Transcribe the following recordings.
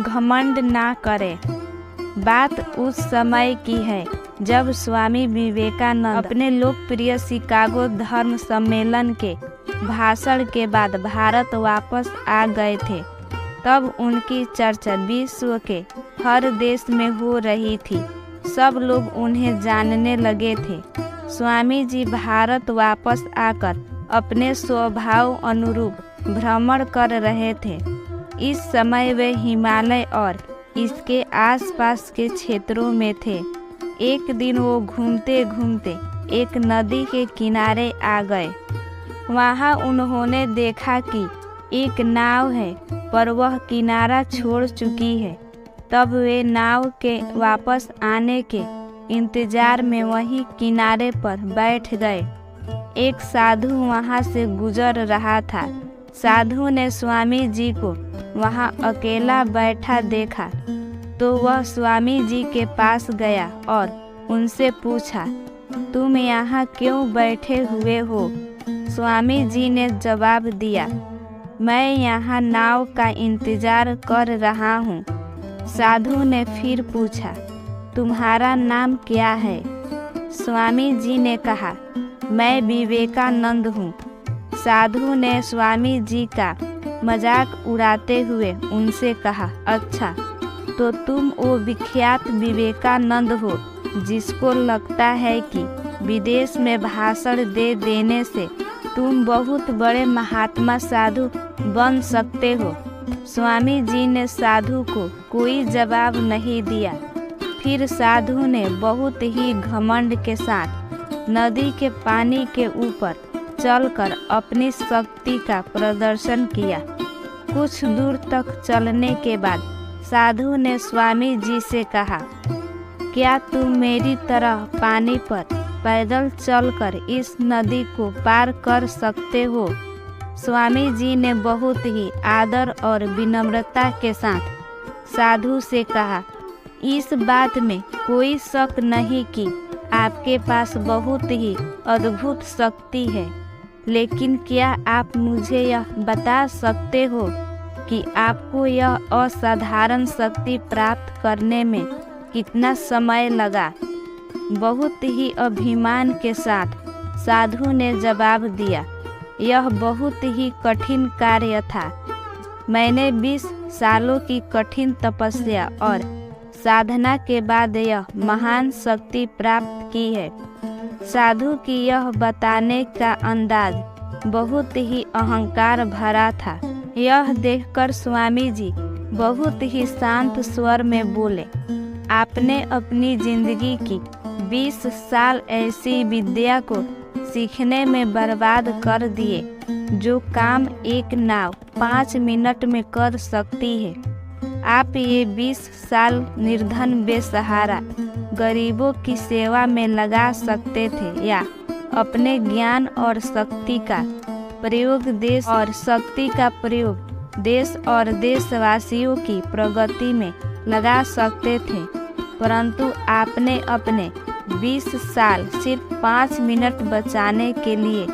घमंड ना करें। बात उस समय की है जब स्वामी विवेकानंद अपने लोकप्रिय शिकागो धर्म सम्मेलन के भाषण के बाद भारत वापस आ गए थे। तब उनकी चर्चा विश्व के हर देश में हो रही थी। सब लोग उन्हें जानने लगे थे। स्वामी जी भारत वापस आकर अपने स्वभाव अनुरूप भ्रमण कर रहे थे। इस समय वे हिमालय और इसके आसपास के क्षेत्रों में थे। एक दिन वो घूमते घूमते एक नदी के किनारे आ गए। वहाँ उन्होंने देखा कि एक नाव है, पर वह किनारा छोड़ चुकी है। तब वे नाव के वापस आने के इंतजार में वहीं किनारे पर बैठ गए। एक साधु वहाँ से गुजर रहा था। साधु ने स्वामी जी को वहाँ अकेला बैठा देखा तो वह स्वामी जी के पास गया और उनसे पूछा, तुम यहाँ क्यों बैठे हुए हो? स्वामी जी ने जवाब दिया, मैं यहाँ नाव का इंतजार कर रहा हूँ। साधु ने फिर पूछा, तुम्हारा नाम क्या है? स्वामी जी ने कहा, मैं विवेकानंद हूँ। साधु ने स्वामी जी का मजाक उड़ाते हुए उनसे कहा, अच्छा तो तुम वो विख्यात विवेकानंद हो जिसको लगता है कि विदेश में भाषण दे देने से तुम बहुत बड़े महात्मा साधु बन सकते हो। स्वामी जी ने साधु को कोई जवाब नहीं दिया। फिर साधु ने बहुत ही घमंड के साथ नदी के पानी के ऊपर चलकर अपनी शक्ति का प्रदर्शन किया। कुछ दूर तक चलने के बाद साधु ने स्वामी जी से कहा, क्या तुम मेरी तरह पानी पर पैदल चलकर इस नदी को पार कर सकते हो? स्वामी जी ने बहुत ही आदर और विनम्रता के साथ साधु से कहा, इस बात में कोई शक नहीं कि आपके पास बहुत ही अद्भुत शक्ति है, लेकिन क्या आप मुझे यह बता सकते हो कि आपको यह असाधारण शक्ति प्राप्त करने में कितना समय लगा? बहुत ही अभिमान के साथ साधु ने जवाब दिया, यह बहुत ही कठिन कार्य था। मैंने 20 सालों की कठिन तपस्या और साधना के बाद यह महान शक्ति प्राप्त की है। साधु की यह बताने का अंदाज बहुत ही अहंकार भरा था। यह देखकर स्वामी जी बहुत ही शांत स्वर में बोले, आपने अपनी जिंदगी की 20 साल ऐसी विद्या को सीखने में बर्बाद कर दिए जो काम एक नाव 5 मिनट में कर सकती है। आप ये 20 साल निर्धन बेसहारा गरीबों की सेवा में लगा सकते थे या अपने ज्ञान और शक्ति का प्रयोग देश और देशवासियों की प्रगति में लगा सकते थे, परंतु आपने अपने 20 साल सिर्फ 5 मिनट बचाने के लिए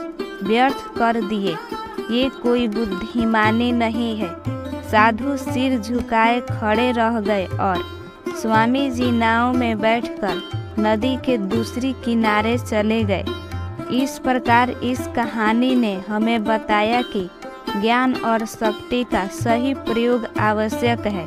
व्यर्थ कर दिए। ये कोई बुद्धिमानी नहीं है। साधु सिर झुकाए खड़े रह गए और स्वामी जी नाव में बैठकर नदी के दूसरी किनारे चले गए। इस प्रकार इस कहानी ने हमें बताया कि ज्ञान और शक्ति का सही प्रयोग आवश्यक है।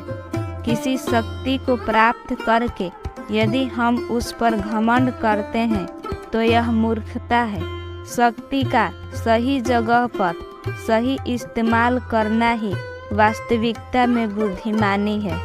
किसी शक्ति को प्राप्त करके यदि हम उस पर घमंड करते हैं तो यह मूर्खता है। शक्ति का सही जगह पर सही इस्तेमाल करना ही वास्तविकता में बुद्धिमानी है।